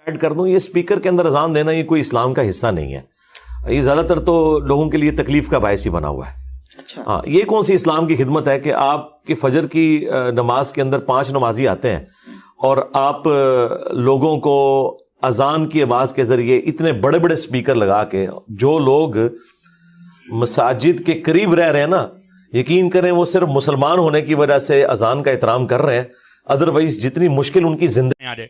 Add कर दूं, ये स्पीकर के अंदर अजान देना ये कोई इस्लाम का हिस्सा नहीं है। ये ज़्यादातर तो लोगों के लिए तकलीफ का बायस ही बना हुआ है। अच्छा, हाँ, ये कौन सी इस्लाम की खिदमत है कि आपकी फजर की नमाज के अंदर 5 नमाजी आते हैं और आप लोगों को अजान की आवाज के जरिए इतने बड़े बड़े स्पीकर लगा के, जो लोग मसाजिद के करीब रह रहे हैं ना, यकीन करें वो सिर्फ मुसलमान होने की वजह से अजान का एहतराम कर रहे हैं, अदरवाइज जितनी मुश्किल उनकी जिंदगी।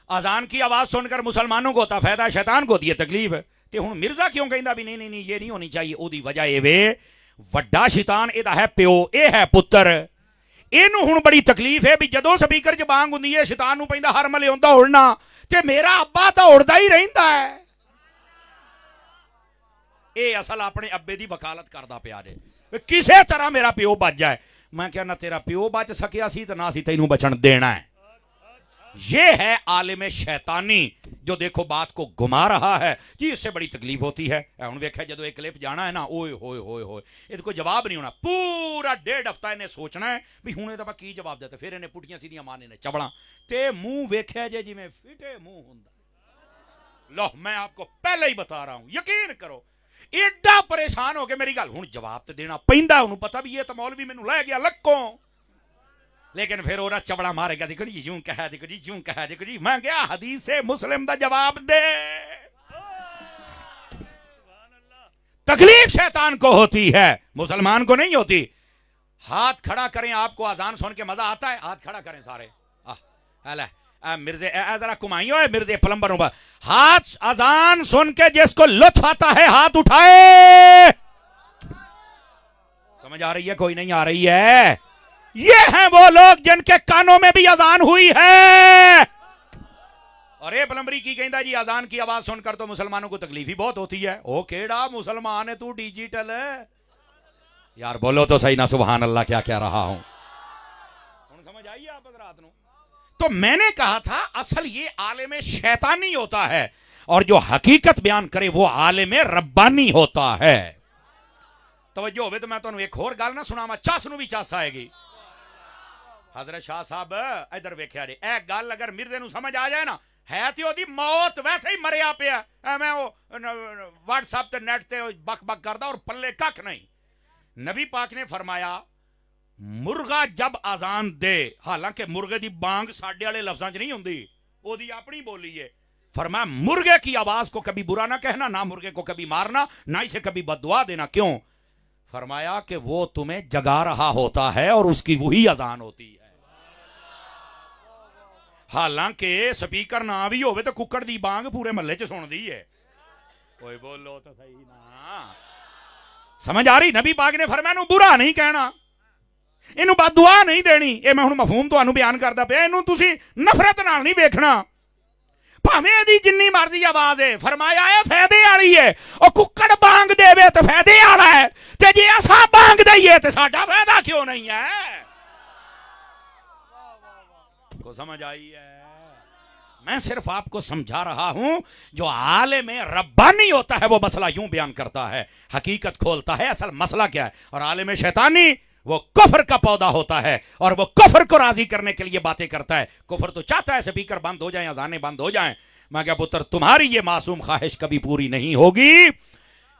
अजान की आवाज सुनकर मुसलमानों को होता फायदा, शैतान को होती है तकलीफ। ते हुण मिर्जा क्यों कहंदा भी नहीं नहीं ये नहीं होनी चाहिए? ओदी वजह ये वे वड्डा शैतान एदा है प्यो, ए है पुत्र। इनू हुण बड़ी तकलीफ है भी जदों स्पीकर च बांग हुंदी है शैतान नू पैंदा हर मले हुंदा उड़ना, ते मेरा अब्बा तो उड़दा ही रहिंदा है। ए असल अपने अब्बे दी वकालत करदा पिया जे, किसे तरह मेरा प्यो बच जाए। मैं क्या ना तेरा प्यो बच सकिया सी ते ना सी तैनू बचन देना है। ये है आलिम शैतानी जो देखो बात को घुमा रहा है कि इससे बड़ी तकलीफ होती है। हुण वेख्या जदों एक क्लिप जाना है ना, ओए होए होए होए, ये कोई जवाब नहीं होना। पूरा 1.5 हफ्ता इन्हें सोचना है भी हुणे दा की जवाब देते, फिर इन्हें पुठियां सीधियां मारने ने चबड़ा ते मुंह वेख्या जे जिवें फिटे मुंह हुंदा। लो मैं आपको पहले ही बता रहा हूं, यकीन करो एडा परेशान हो गए मेरी गल। हुण जवाब तो देना पैंदा, उन्होंने पता भी ये तो मौलवी मैनू लै गया लक्कों, लेकिन फिर ओरा चबड़ा मारेगा। देखो जी यूं कहा, देखो जी यूं कहा, देखो जी मैं क्या हदीस से मुस्लिम दा जवाब दे। तकलीफ शैतान को होती है, मुसलमान को नहीं होती। हाथ खड़ा करें, आपको अजान सुन के मजा आता है? हाथ खड़ा करें सारे। मिर्जे जरा कुमाइयो है, मिर्जे प्लम्बर पर हाथ। अजान सुन के जिसको लुत्फ आता है हाथ उठाए। समझ आ रही है? कोई नहीं आ रही है? ये हैं वो लोग जिनके कानों में भी अजान हुई है। अरे प्लम्बरी की कहता जी अजान की आवाज सुनकर तो मुसलमानों को तकलीफ ही बहुत होती है। ओ केड़ा मुसलमान है तू, डिजिटल है यार? बोलो तो सही ना, सुभान अल्लाह क्या कह रहा हूं। समझ आई आप रात को? तो मैंने कहा था असल ये आलिम शैतानी होता है, और जो हकीकत बयान करे वो आलिम रब्बानी होता है। तवज्जो होवे तो मैं तुहानू एक होर गल ना सुनावा, चस नू भी चस आएगी। हजरत शाह साहब इधर वेख्या जे, ए गल अगर मिर्जे नू समझ आ जाए ना, है तो ओदी मौत वैसे ही मरिया पिया, मैं वो व्हाट्सएप ते नेट ते बक बक करदा और पल्ले कख नहीं। नबी पाक ने फरमाया मुर्गा जब अजान दे, हालांकि मुर्गे दी बांग साडे वाले लफ्जां च नहीं हुंदी, ओदी अपनी बोली है। फरमाया मुर्गे की आवाज को कभी बुरा ना कहना, ना मुर्गे को कभी मारना, ना इसे कभी बददुआ देना। क्यों? फरमाया कि वो तुम्हें जगा रहा होता है और उसकी वही अजान होती है। हालांकि स्पीकर ना भी होवे तो कुक्कड़ दी बांग पूरे महल्ले च सुनदी है। कोई बोलो तो सही ना। समझ आ रही? नबी पाक ने फरमाया नू बुरा नहीं कहना, इनू बददुआ नहीं देनी। ये मैं हुण मफहूम तुहानू बयान करदा पिया, इनू तुसी नफरत नाल नहीं वेखना, भावें इहदी जिन्नी मर्जी आवाज है। फरमाया है फायदे वाली है। और कुक्कड़ बांग देवे तो फायदे वाला है, ते जे असां बांग दईए तो साडा फायदा क्यों नहीं है? को समझ आई है? मैं सिर्फ आपको समझा रहा हूं, जो आलिम रब्बानी होता है वो मसला यूं बयान करता है, हकीकत खोलता है असल मसला क्या है। और आलिम शैतानी वो कुफ्र का पौधा होता है, और वो कुफ्र को राजी करने के लिए बातें करता है। कुफ्र तो चाहता है स्पीकर बंद हो जाए, अजाने बंद हो जाएं। मैं क्या पुत्र, तुम्हारी ये मासूम ख्वाहिश कभी पूरी नहीं होगी।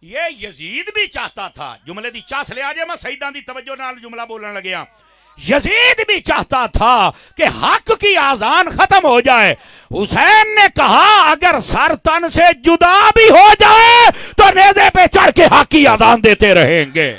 ये यजीद भी चाहता था, जुमले दी चास ले आ जाए, मैं सईदां दी तवज्जो नाल जुमला बोलने लगे। यजीद भी चाहता था कि हक की आजान खत्म हो जाए। हुसैन ने कहा अगर सर तन से जुदा भी हो जाए तो नेज़े पे चढ़ के हक की आजान देते रहेंगे।